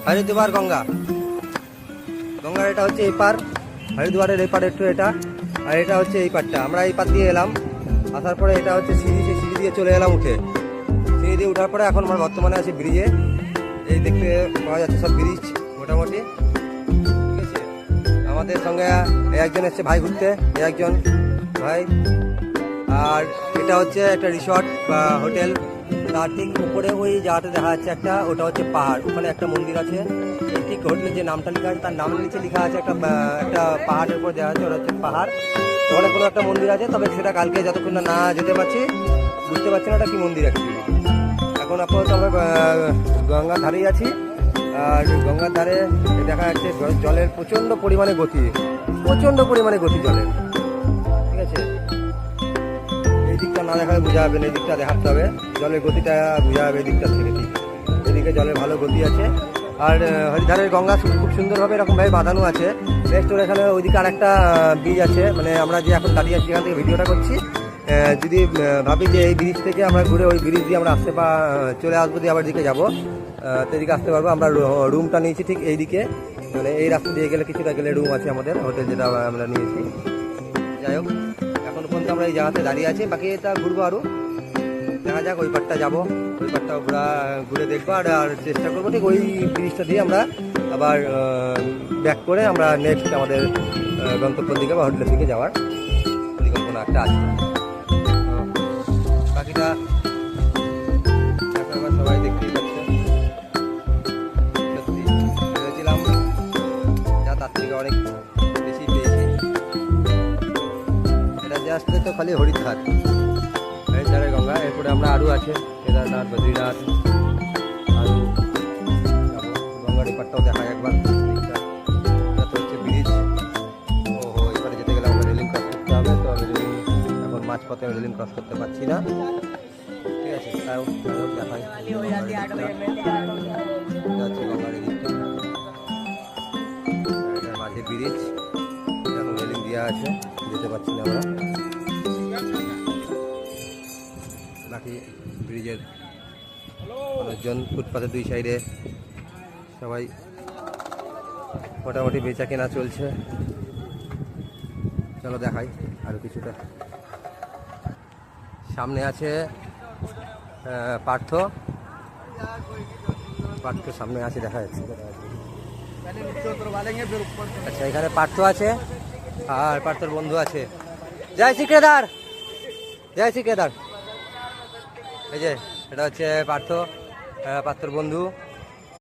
হরিদ্বার গঙ্গা, গঙ্গার এটা হচ্ছে এই পার, হরিদ্বারের এই পার একটু এটা, আর এটা হচ্ছে এই পারটা। আমরা এই পার দিয়ে এলাম, আসার পরে এটা হচ্ছে সিঁড়ি, সেই সিঁড়ি দিয়ে চলে এলাম উঠে। সিঁড়ি দিয়ে ওঠার পরে এখন আমরা বর্তমানে আছি ব্রিজে। এই দেখতে পাওয়া যাচ্ছে সব ব্রিজ মোটামুটি, ঠিক আছে। আমাদের সঙ্গে একজন এসছে ভাই ঘুরতে, একজন ভাই। আর এটা হচ্ছে একটা রিসর্ট বা হোটেল, তার ঠিক উপরে ওই জায়গাটা দেখা যাচ্ছে একটা, ওটা হচ্ছে পাহাড়, ওখানে একটা মন্দির আছে। ঠিক হোটেলের যে নামটা লেখা আছে তার নাম নিচে লেখা আছে একটা পাহাড়ের উপর দেখা যাচ্ছে, ওটা হচ্ছে পাহাড়। ওখানে কোনো একটা মন্দির আছে, তবে সেটা কালকে যতক্ষণ না যেতে পারছি বুঝতে পারছি না ওটা কি মন্দির অ্যাকচুয়ালি। এখন আপাতত আমরা গঙ্গার ধারেই আছি, আর গঙ্গার ধারে দেখা যাচ্ছে জলের প্রচণ্ড পরিমাণে গতি, প্রচণ্ড পরিমাণে গতি জলের, ঠিক আছে। এই দিকটা না দেখালে বোঝা যাবে না, এই দিকটা দেখাতে হবে, জলের গতিটা বোঝা যাবে এই দিকটা থেকে। ঠিক এদিকে জলের ভালো গতি আছে, আর হরিদ্বারের গঙ্গা খুব সুন্দরভাবে এরকমভাবে বাঁধানো আছে। নেক্সট ওর এখানে ওইদিকে আরেকটা ব্রিজ আছে, মানে আমরা যে এখন দাঁড়িয়ে আছি এখান থেকে ভিডিওটা করছি, যদি ভাবি যে এই ব্রিজ থেকে আমরা ঘুরে ওই ব্রিজ দিয়ে আমরা আসতে চলে আসবো, দিয়ে আবার দিকে যাবো, তো এদিকে আসতে পারবো। আমরা রুমটা নিয়েছি ঠিক এই দিকে, মানে এই রাস্তা দিয়ে গেলে কিছুটা গেলে রুম আছে আমাদের, হোটেল যেটা আমরা নিয়েছি। যাই হোক, এখন পর্যন্ত আমরা এই জায়গাতে দাঁড়িয়ে আছি, বাকি এটা ঘুরবো আরও, দেখা যাক ওই পারটা যাবো, ওই পারটাও ঘুরে দেখবো, আর চেষ্টা করবো ঠিক ওই ব্রিজটা দিয়ে আমরা আবার ব্যাক করে আমরা নেক্সট আমাদের গন্তব্যের দিকে বা হোটেলের দিকে যাওয়ার পরিকল্পনা একটা আছে। বাকিটা সবাই দেখতেই পাচ্ছে, সত্যি ভেবেছিলাম যা তার থেকে অনেক বেশি পেয়েছি। এটা জাস্ট তো খালি হরিদ্বার, হরিদ্বারের গঙ্গা। এরপরে আমরা আরও আছে কেদারনাথ, বদ্রীনাথ, আরও গঙ্গার এপারটাও দেখায় একবার। এটা তো হচ্ছে ব্রিজ। ওহো, এবারে যেতে গেলে আমরা রেলিং ক্রস করতে হবে, তো আমি এখন মাঝপথে রেলিং ক্রস করতে পারছি না, ঠিক আছে। তাও দেখাই যাচ্ছে গঙ্গার এই দিকটা, এটার মাঝে ব্রিজ, এখন রেলিং দেওয়া আছে, যেতে পারছি না আমরা। বাকি ব্রিজের মানুষজন ফুটপাথের দুই সাইডে সবাই মোটামুটি বেচা কেনা চলছে। চলো দেখাই আরও কিছুটা। সামনে আছে পার্থ, সামনে আছে, দেখা যাচ্ছে। আচ্ছা, এখানে পার্থ আছে আর পার্থর বন্ধু আছে। জয় শ্রী কেদার, জয় শ্রী কেদার। এই যে এটা হচ্ছে পার্থর বন্ধু।